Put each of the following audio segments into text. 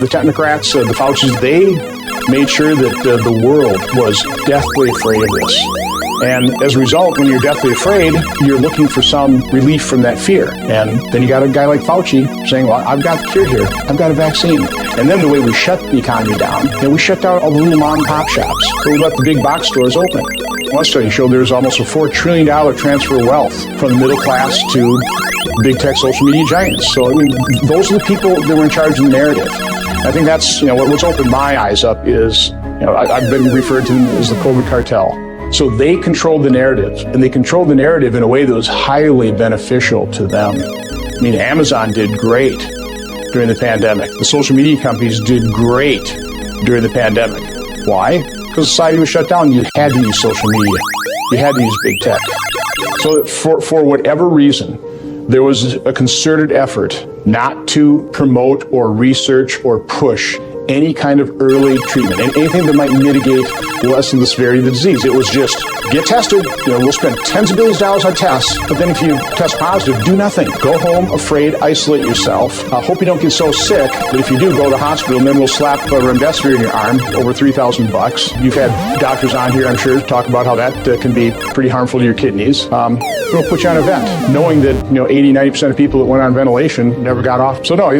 The technocrats, the Faucis, they made sure that the world was deathly afraid of this. And as a result, when you're deathly afraid, you're looking for some relief from that fear. And then you got a guy like Fauci saying, well, I've got the cure here. I've got a vaccine. And then the way we shut the economy down, we shut down all the little mom and pop shops. So we let the big box stores open. One study showed there's almost a $4 trillion transfer of wealth from the middle class to big tech social media giants. So, I mean, those are the people that were in charge of the narrative. I think that's, what's opened my eyes up is, I've been referred to them as the COVID cartel. So they controlled the narrative, and they controlled the narrative in a way that was highly beneficial to them. I mean, Amazon did great during the pandemic. The social media companies did great during the pandemic. Why? Because society was shut down. You had to use social media. You had to use big tech. So for whatever reason, there was a concerted effort not to promote or research or push any kind of early treatment, and anything that might mitigate, lessen the severity of the disease. It was just, get tested. We'll spend tens of billions of dollars on tests, but then if you test positive, do nothing. Go home afraid, isolate yourself. Hope you don't get so sick, but if you do, go to the hospital, and then we'll slap remdesivir in your arm, over $3,000. You've had doctors on here, I'm sure, talk about how that can be pretty harmful to your kidneys. We'll put you on a vent, knowing that 80-90% of people that went on ventilation never got off. So no,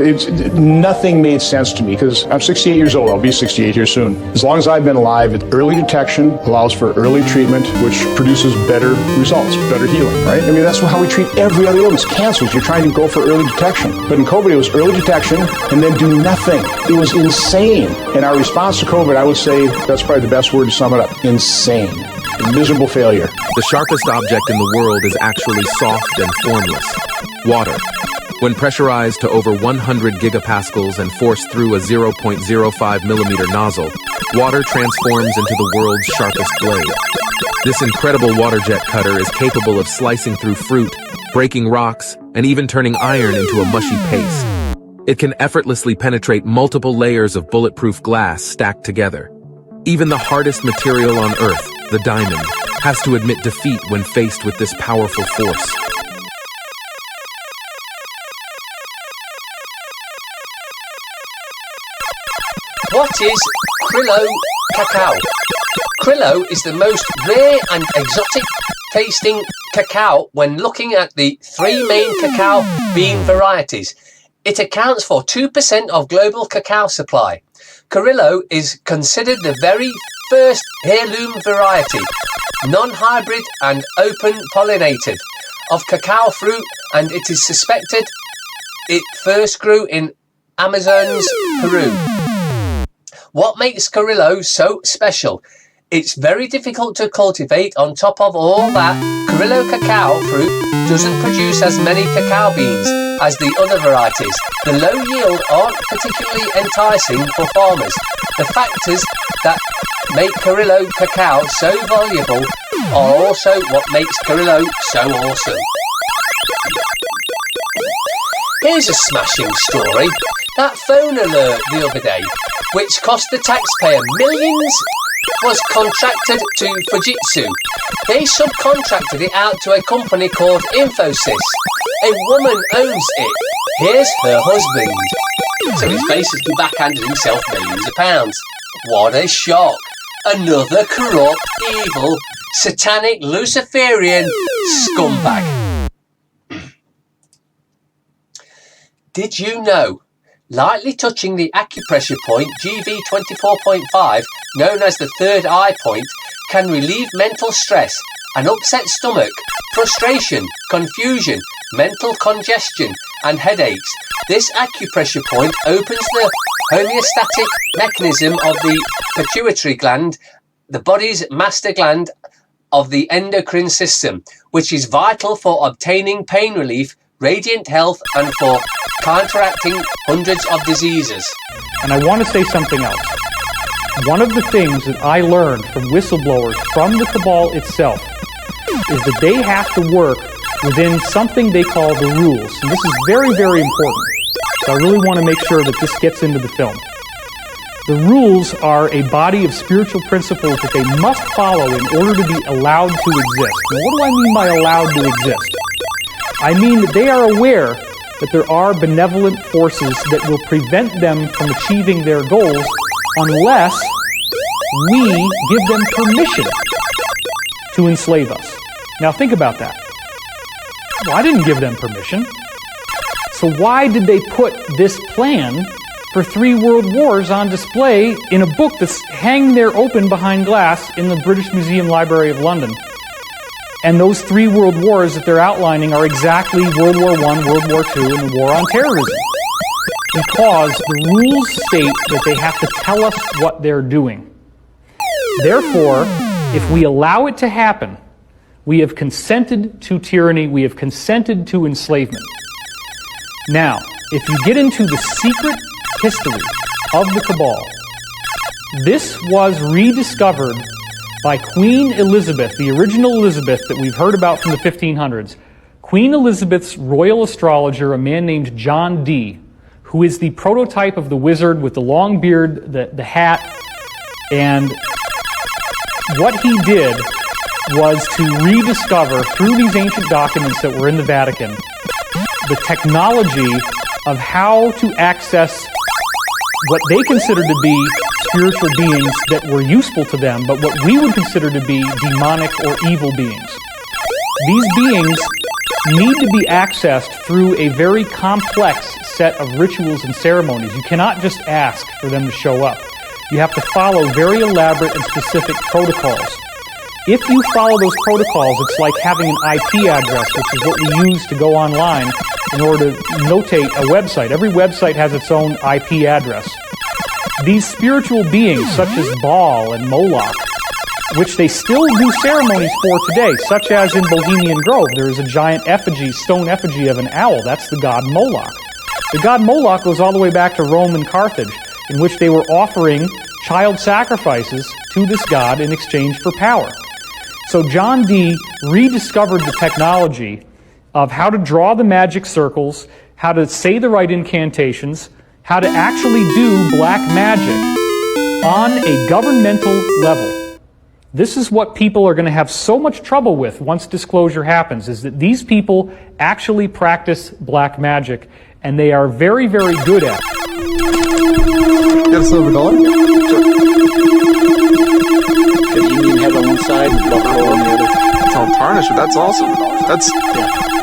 nothing made sense to me, because I'm 68 years old. I'll be 68 here soon. As long as I've been alive, early detection allows for early treatment, which produces better results, better healing, right? I mean, that's how we treat every other illness. Cancers, you're trying to go for early detection. But in COVID, it was early detection and then do nothing. It was insane. And our response to COVID, I would say, that's probably the best word to sum it up. Insane. A miserable failure. The sharpest object in the world is actually soft and formless. Water. When pressurized to over 100 gigapascals and forced through a 0.05 millimeter nozzle, water transforms into the world's sharpest blade. This incredible water jet cutter is capable of slicing through fruit, breaking rocks, and even turning iron into a mushy paste. It can effortlessly penetrate multiple layers of bulletproof glass stacked together. Even the hardest material on Earth, the diamond, has to admit defeat when faced with this powerful force. What is Criollo cacao? Criollo is the most rare and exotic tasting cacao when looking at the three main cacao bean varieties. It accounts for 2% of global cacao supply. Criollo is considered the very first heirloom variety, non-hybrid and open-pollinated, of cacao fruit, and it is suspected it first grew in Amazon's Peru. What makes Criollo so special? It's very difficult to cultivate. On top of all that, Criollo cacao fruit doesn't produce as many cacao beans as the other varieties. The low yield aren't particularly enticing for farmers. The factors that make Criollo cacao so valuable are also what makes Criollo so awesome. Here's a smashing story. That phone alert the other day, which cost the taxpayer millions, was contracted to Fujitsu. They subcontracted it out to a company called Infosys. A woman owns it. Here's her husband. So he's basically backhanded himself millions of pounds. What a shock. Another corrupt, evil, satanic, Luciferian scumbag. Did you know? Lightly touching the acupressure point, GV24.5, known as the third eye point, can relieve mental stress, an upset stomach, frustration, confusion, mental congestion, and headaches. This acupressure point opens the homeostatic mechanism of the pituitary gland, the body's master gland of the endocrine system, which is vital for obtaining pain relief, radiant health, and for counteracting hundreds of diseases. And I want to say something else. One of the things that I learned from whistleblowers from the cabal itself is that they have to work within something they call the rules. And this is very, very important. So I really want to make sure that this gets into the film. The rules are a body of spiritual principles that they must follow in order to be allowed to exist. Now, what do I mean by allowed to exist? I mean that they are aware that there are benevolent forces that will prevent them from achieving their goals unless we give them permission to enslave us. Now think about that. Well, I didn't give them permission. So why did they put this plan for 3 world wars on display in a book that's hanging there open behind glass in the British Museum Library of London? And those 3 world wars that they're outlining are exactly World War I, World War II, and the War on Terrorism. Because the rules state that they have to tell us what they're doing. Therefore, if we allow it to happen, we have consented to tyranny, we have consented to enslavement. Now, if you get into the secret history of the Cabal, this was rediscovered by Queen Elizabeth, the original Elizabeth that we've heard about from the 1500s. Queen Elizabeth's royal astrologer, a man named John Dee, who is the prototype of the wizard with the long beard, the hat, and what he did was to rediscover, through these ancient documents that were in the Vatican, the technology of how to access what they considered to be spiritual beings that were useful to them, but what we would consider to be demonic or evil beings. These beings need to be accessed through a very complex set of rituals and ceremonies. You cannot just ask for them to show up. You have to follow very elaborate and specific protocols. If you follow those protocols, it's like having an IP address, which is what we use to go online in order to notate a website. Every website has its own IP address. These spiritual beings, such as Baal and Moloch, which they still do ceremonies for today, such as in Bohemian Grove, there is a giant effigy, stone effigy of an owl. That's the god Moloch. The god Moloch goes all the way back to Rome and Carthage, in which they were offering child sacrifices to this god in exchange for power. So John Dee rediscovered the technology of how to draw the magic circles, how to say the right incantations, how to actually do black magic on a governmental level. This is what people are going to have so much trouble with once disclosure happens, is that these people actually practice black magic, and they are very, very good at it. Got a silver dollar? Sure. Could Indian head on one side and buffalo on the other? It's all tarnished, but that's awesome. That's, Yeah.